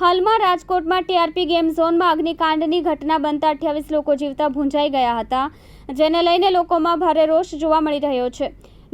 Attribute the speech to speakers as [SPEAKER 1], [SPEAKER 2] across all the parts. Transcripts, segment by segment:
[SPEAKER 1] હાલમાં રાજકોટમાં TRP game ઝોનમાં અગ્નિકાંડની ઘટના બનતા 28 લોકો જીવતા ભૂંજાઈ ગયા હતા, જેને લઈને લોકોમાં ભારે રોષ જોવા મળી રહ્યો છે।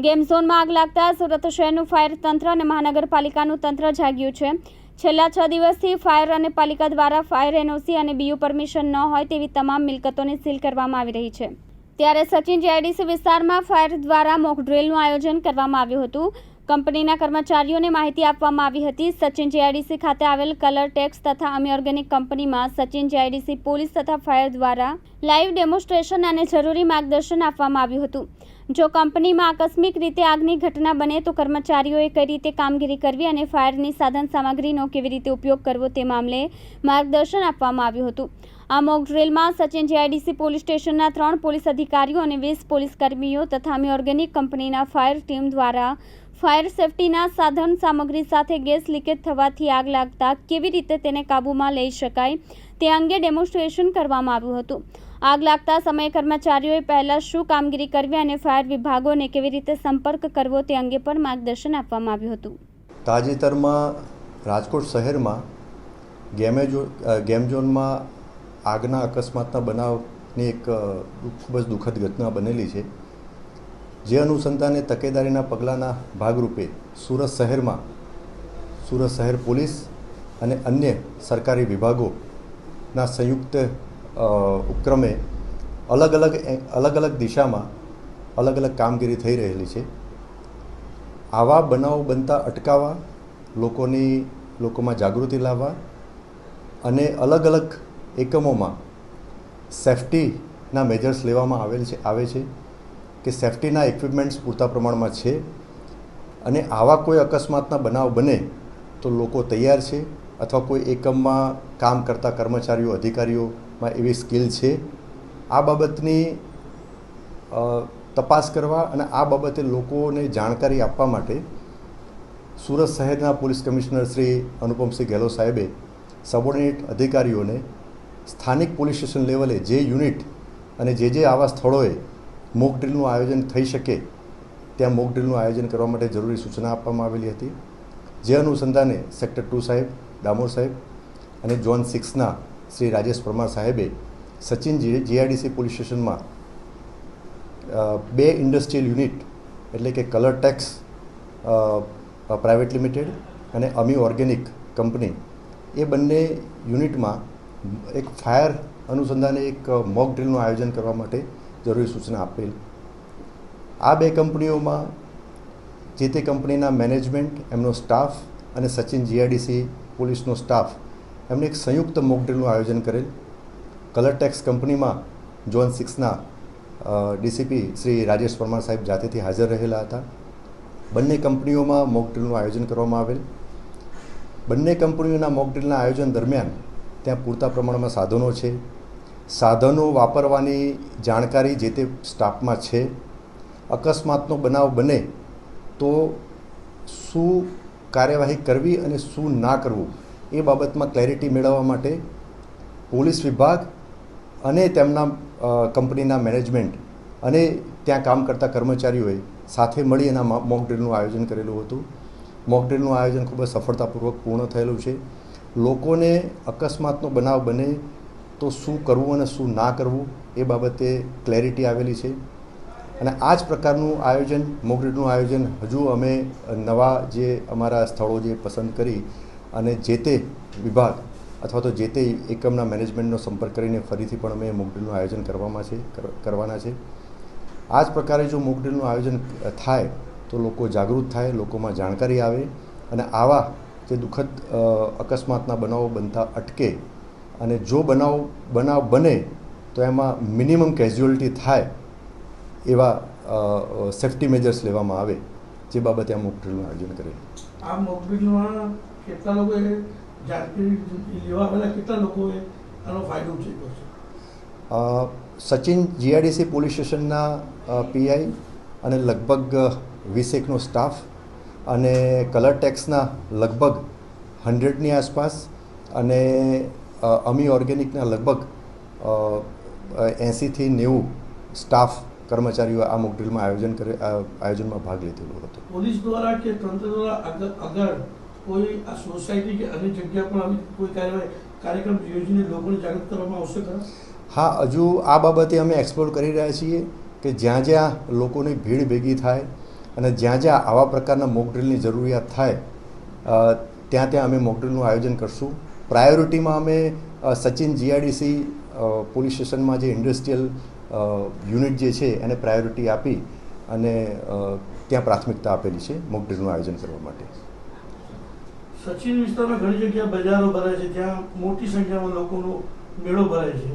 [SPEAKER 1] ગેમ ઝોનમાં આગ લાગતા સુરત શહેરનું ફાયર તંત્ર અને મહાનગરપાલિકાનું તંત્ર જાગ્યું છે। છેલ્લા 6 દિવસથી ફાયર અને પાલિકા દ્વારા ફાયર એનઓસી અને બીયુ પરમિશન ન હોય તેવી તમામ મિલકતોને સીલ કરવામાં આવી રહી છે। ત્યારે સચિન જીઆઈડીસી વિસ્તારમાં ફાયર દ્વારા મોક ડ્રીલનું આયોજન કરવામાં આવ્યું હતું। કંપનીના કર્મચારીઓને માહિતી આપવામાં આવી હતી। સચિન જીઆઈડીસી ખાતે આવેલ કલર ટેક્સ તથા અમી ઓર્ગેનિક કંપનીમાં સચિન જીઆઈડીસી પોલીસ તથા ફાયર દ્વારા લાઈવ ડેમોન્સ્ટ્રેશન અને જરૂરી માર્ગદર્શન આપવામાં આવ્યું હતું। જો કંપનીમાં આકસ્મિક રીતે આગની ઘટના બને તો કર્મચારીઓએ કઈ રીતે કામગીરી કરવી અને ફાયરની સાધન સામગ્રીનો કેવી રીતે ઉપયોગ કરવો તે મામલે માર્ગદર્શન આપવામાં આવ્યું હતું। આ મોક ડ્રીલમાં સચિન જીઆઈડીસી પોલીસ સ્ટેશનના 3 પોલીસ અધિકારીઓ અને 20 પોલીસ કર્મીઓ તથા અમી ઓર્ગેનિક કંપનીના ફાયર ટીમ દ્વારા ફાયર સેફટીના સાધન સામગ્રી સાથે ગેસ લીકેજ થવાથી આગ લાગતા કેવી રીતે તેને કાબૂમાં લઈ શકાય તે અંગે ડેમોન્સ્ટ્રેશન કરવામાં આવ્યું હતું। આગ લાગતા સમયે કર્મચારીઓએ પહેલા શું કામગીરી કરવી અને ફાયર વિભાગોને કેવી રીતે સંપર્ક કરવો તે અંગે પણ માર્ગદર્શન આપવામાં આવ્યું હતું।
[SPEAKER 2] તાજેતરમાં રાજકોટ શહેરમાં ગેમ ઝોનમાં આગના અકસ્માતના બનાવની એક ખૂબ જ દુઃખદ ઘટના બનેલી છે, જે અનુસંધાને તકેદારીના પગલાંના ભાગરૂપે સુરત શહેર પોલીસ અને અન્ય સરકારી વિભાગોના સંયુક્ત ઉપક્રમે અલગ અલગ દિશામાં અલગ અલગ કામગીરી થઈ રહેલી છે। આવા બનાવો બનતા અટકાવવા, લોકોમાં જાગૃતિ લાવવા અને અલગ અલગ એકમોમાં સેફ્ટીના મેજર્સ લેવામાં આવે છે કે સેફ્ટીના ઇક્વિપમેન્ટ્સ પૂરતા પ્રમાણમાં છે અને આવા કોઈ અકસ્માતના બનાવ બને તો લોકો તૈયાર છે અથવા કોઈ એકમમાં કામ કરતા કર્મચારીઓ અધિકારીઓમાં એવી સ્કિલ છે। આ બાબતની તપાસ કરવા અને આ બાબતે લોકોને જાણકારી આપવા માટે સુરત શહેરના પોલીસ કમિશનર શ્રી અનુપમસિંહ ગેહલોત સાહેબે સબોર્ડિનેટ અધિકારીઓને સ્થાનિક પોલીસ સ્ટેશન લેવલે જે યુનિટ અને જે આવા સ્થળોએ મોક ડ્રીલનું આયોજન થઈ શકે ત્યાં મોક ડ્રીલનું આયોજન કરવા માટે જરૂરી સૂચના આપવામાં આવેલી હતી, જે અનુસંધાને સેક્ટર 2 સાહેબ ડામોર સાહેબ અને ઝોન 6ના શ્રી રાજેશ પરમાર સાહેબે સચિન જીઆઈડીસી પોલીસ સ્ટેશનમાં 2 ઇન્ડસ્ટ્રીયલ યુનિટ એટલે કે કલર ટેક્સ પ્રાઇવેટ લિમિટેડ અને અમી ઓર્ગેનિક કંપની એ બંને યુનિટમાં એક ફાયર અનુસંધાને એક મોક ડ્રીલનું આયોજન કરવા માટે જરૂરી સૂચના આપેલ। આ 2 કંપનીઓમાં જે તે કંપનીના મેનેજમેન્ટ, એમનો સ્ટાફ અને સચિન જીઆઈડીસી પોલીસનો સ્ટાફ એમને એક સંયુક્ત મોક ડ્રીલનું આયોજન કરેલ। કલર ટેક્સ કંપનીમાં ઝોન 6ના ડીસીપી શ્રી રાજેશ પરમાર સાહેબ જાતેથી હાજર રહેલા હતા। બંને કંપનીઓમાં મોક ડ્રીલનું આયોજન કરવામાં આવેલ। બંને કંપનીઓના મોક ડ્રીલના આયોજન દરમિયાન ત્યાં પૂરતા પ્રમાણમાં સાધનો છે, સાધનો વાપરવાની જાણકારી જે તે સ્ટાફમાં છે। અકસ્માતનો બનાવ બને તો શું કાર્યવાહી કરવી અને શું ના કરવું એ બાબતમાં ક્લેરિટી મેળવવા માટે પોલીસ વિભાગ અને તેમના કંપનીના મેનેજમેન્ટ અને ત્યાં કામ કરતા કર્મચારીઓએ સાથે મળી એના મોક ડ્રીલનું આયોજન કરેલું હતું। મોક ડ્રીલનું આયોજન ખૂબ જ સફળતાપૂર્વક પૂર્ણ થયેલું છે। લોકોને અકસ્માતનો બનાવ બને તો શું કરવું અને શું ના કરવું એ બાબતે ક્લેરિટી આવેલી છે અને આ જ પ્રકારનું આયોજન મોક ડ્રીલનું આયોજન હજુ અમે નવા જે અમારા સ્થળો જે પસંદ કરી અને જે તે વિભાગ અથવા તો જે તે એકમના મેનેજમેન્ટનો સંપર્ક કરીને ફરીથી પણ અમે મોક ડ્રીલનું આયોજન કરવાના છે। આ જ પ્રકારે જો મોક ડ્રીલનું આયોજન થાય તો લોકો જાગૃત થાય, લોકોમાં જાણકારી આવે અને આવા જે દુઃખદ અકસ્માતના બનાવો બનતા અટકે અને જો બનાવ બને તો એમાં મિનિમમ કેઝ્યુઅલિટી થાય એવા સેફ્ટી મેજર્સ લેવામાં આવે, જે બાબતે આ મોક ડ્રીલનું આયોજન કરેલું।
[SPEAKER 3] આ મોક ડ્રીલમાં કેટલા લોકોએ જાણકારી લેવા પહેલાં કેટલા લોકોએ આનો ફાયદો ઉઠાવ્યો છે?
[SPEAKER 2] સચિન જીઆઈડીસી પોલીસ સ્ટેશનના પીઆઈ અને લગભગ 20 સ્ટાફ અને કલર ટેક્સના લગભગ 100ની આસપાસ અને અમી ઓર્ગેનિકના લગભગ 80થી 90 સ્ટાફ કર્મચારીઓ આ મોક ડ્રીલમાં આયોજનમાં ભાગ લીધેલો હતો।
[SPEAKER 3] પોલીસ દ્વારા કે તંત્ર દ્વારા આગળ કોઈ આ સોસાયટી કે અન્ય જગ્યા પર આવી કોઈ કાર્યક્રમ યોજીને લોકોને જાગૃત કરવામાં આવશે ખરા?
[SPEAKER 2] હા, હજુ આ બાબતે અમે એક્સપ્લોર કરી રહ્યા છીએ કે જ્યાં જ્યાં લોકોની ભીડ ભેગી થાય અને જ્યાં જ્યાં આવા પ્રકારના મોક ડ્રિલની જરૂરિયાત થાય ત્યાં ત્યાં અમે મોક ડ્રિલનું આયોજન કરશું. પ્રાયોરિટીમાં અમે સચિન જીઆઈડીસી પોલીસ સ્ટેશનમાં જે ઇન્ડસ્ટ્રીયલ યુનિટ જે છે એને પ્રાયોરિટી આપી અને ત્યાં પ્રાથમિકતા આપેલી છે મોક ડ્રિલનું આયોજન કરવા માટે.
[SPEAKER 3] સચિન વિસ્તારમાં ઘણી જગ્યા બજારો ભરાય છે, ત્યાં મોટી સંખ્યામાં લોકોનો મેળો ભરાય છે.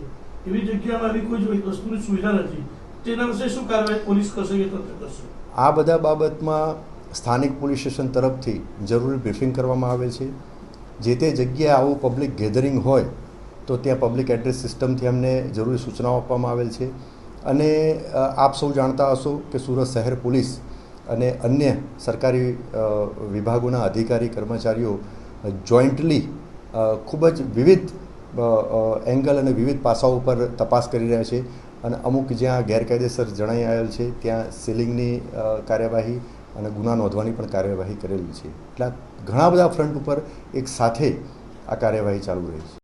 [SPEAKER 3] એવી જગ્યામાં આવી કોઈ વસ્તુની સુવિધા નથી. તેના વિશે શું કાર્યવાહી પોલીસ કરશે કે તંત્ર કરશે?
[SPEAKER 2] આ બધા બાબતમાં સ્થાનિક પોલીસ સ્ટેશન તરફથી જરૂરી બ્રીફિંગ કરવામાં આવે છે. જે તે જગ્યાએ આવું પબ્લિક ગેધરિંગ હોય તો ત્યાં પબ્લિક એડ્રેસ સિસ્ટમથી અમને જરૂરી સૂચનાઓ આપવામાં આવેલ છે. અને આપ સૌ જાણતા હશો કે સુરત શહેર પોલીસ અને અન્ય સરકારી વિભાગોના અધિકારી કર્મચારીઓ જોઈન્ટલી ખૂબ જ વિવિધ એંગલ અને વિવિધ પાસાઓ ઉપર તપાસ કરી રહ્યા છે. અને અમુક જ્યાં ગેરકાયદેસર જણાઈ આવેલ છે ત્યાં સીલિંગની કાર્યવાહી અને ગુના નોંધવાની પણ કાર્યવાહી કરેલી છે. એટલે ઘણા બધા ફ્રન્ટ ઉપર એક સાથે આ કાર્યવાહી ચાલુ રહી છે.